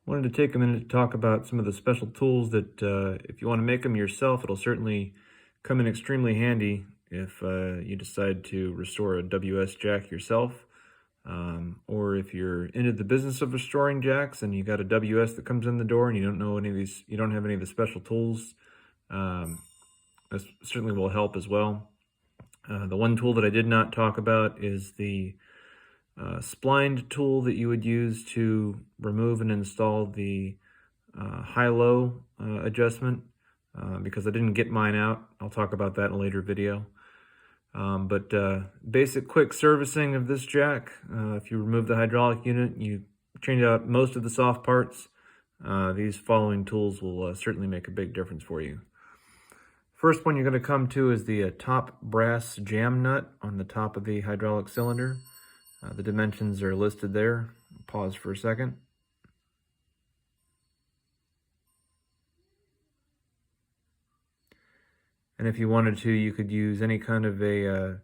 Wanted to take a minute to talk about some of the special tools that, if you want to make them yourself, it'll certainly come in extremely handy if you decide to restore a WS jack yourself. Or if you're into the business of restoring jacks and you got a WS that comes in the door and you don't know any of these, you don't have any of the special tools, this certainly will help as well. The one tool that I did not talk about is the splined tool that you would use to remove and install the high-low adjustment, because I didn't get mine out. I'll talk about that in a later video. But basic quick servicing of this jack, if you remove the hydraulic unit, you change out most of the soft parts, these following tools will certainly make a big difference for you. First one you're going to come to is the top brass jam nut on the top of the hydraulic cylinder. The dimensions are listed there. Pause for a second. And if you wanted to, you could use any kind of a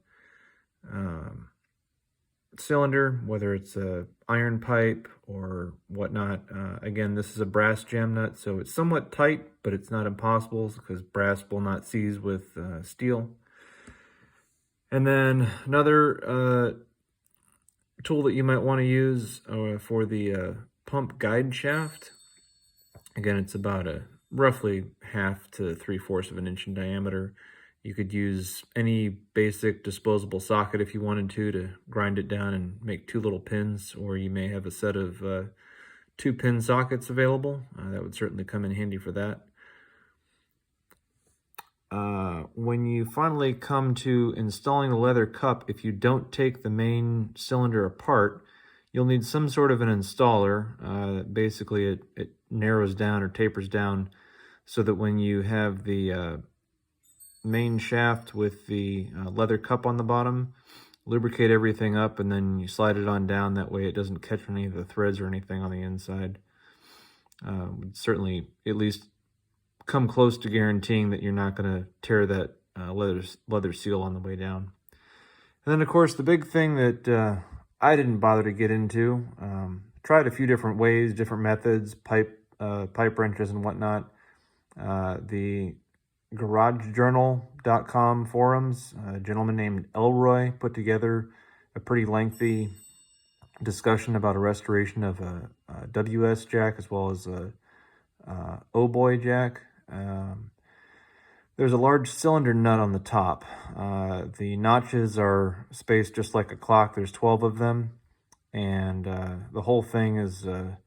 cylinder, whether it's a iron pipe or whatnot. Again, this is a brass jam nut, so it's somewhat tight, but it's not impossible because brass will not seize with steel. And then another tool that you might want to use for the pump guide shaft. Again, it's about a roughly 1/2 to 3/4 of an inch in diameter. You could use any basic disposable socket if you wanted to grind it down and make 2 little pins, or you may have a set of 2-pin sockets available. That would certainly come in handy for that. When you finally come to installing the leather cup, if you don't take the main cylinder apart, you'll need some sort of an installer. Basically, it narrows down or tapers down so that when you have the main shaft with the leather cup on the bottom, lubricate everything up and then you slide it on down. That way it doesn't catch any of the threads or anything on the inside. Would certainly at least come close to guaranteeing that you're not going to tear that leather seal on the way down. And then, of course, the big thing that I didn't bother to get into, tried a few different ways, different methods, pipe wrenches and whatnot. The GarageJournal.com forums, a gentleman named Elroy put together a pretty lengthy discussion about a restoration of a WS jack as well as a O-boy jack. There's a large cylinder nut on the top. The notches are spaced just like a clock. There's 12 of them, and the whole thing is a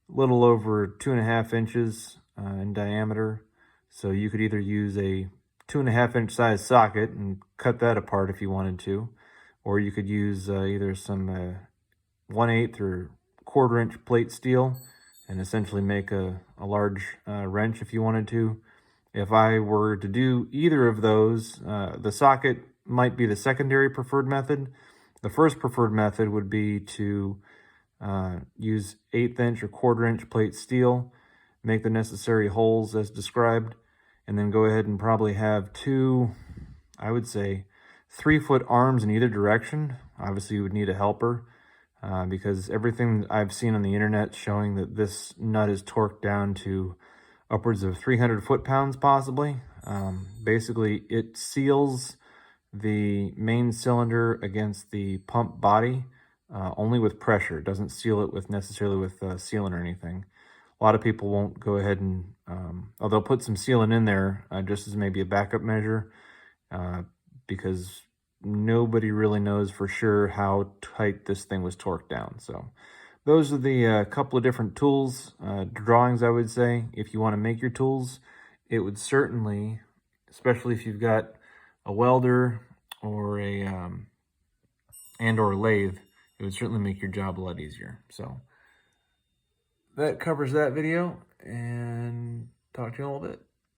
little over 2.5 inches in diameter. So you could either use a 2.5 inch size socket and cut that apart if you wanted to, or you could use either some 1/8 or 1/4 inch plate steel and essentially make a large wrench if you wanted to. If I were to do either of those, the socket might be the secondary preferred method. The first preferred method would be to use 1/8 inch or 1/4 inch plate steel, make the necessary holes as described, and then go ahead and probably have 2, I would say, 3-foot arms in either direction. Obviously, you would need a helper because everything I've seen on the internet showing that this nut is torqued down to upwards of 300 foot-pounds possibly. Basically, it seals the main cylinder against the pump body only with pressure. It doesn't seal it with necessarily with sealant or anything. A lot of people won't go ahead and, they'll put some sealant in there just as maybe a backup measure because nobody really knows for sure how tight this thing was torqued down. So those are the couple of different tools, drawings, I would say. If you want to make your tools, it would certainly, especially if you've got a welder or a lathe, it would certainly make your job a lot easier. So that covers that video, and talk to you in a little bit.